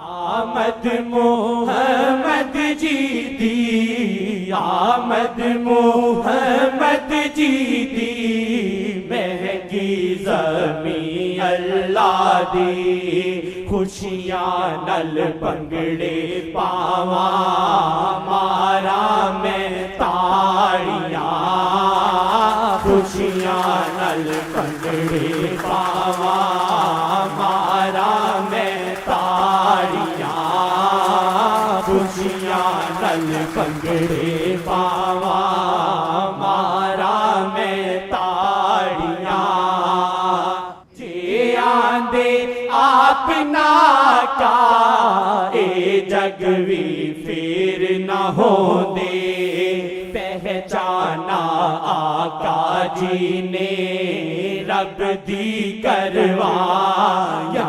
آمد محمد جی دی، آمد محمد جی دی، مہنگی زمین اللہ دی، خوشیاں نل بنگڑے پاواں مارا میں تاڑیاں، خوشیاں نل بنگڑے پاواں مارا میں تاڑیاں، خوشیاں نل بنگڑے پاواں مارا میں تاڑیاں، جے آندے آپ نہ کا اے جگ وی پھر نہ ہوندے، پہچانا آقا جی نے رب دی کروایا،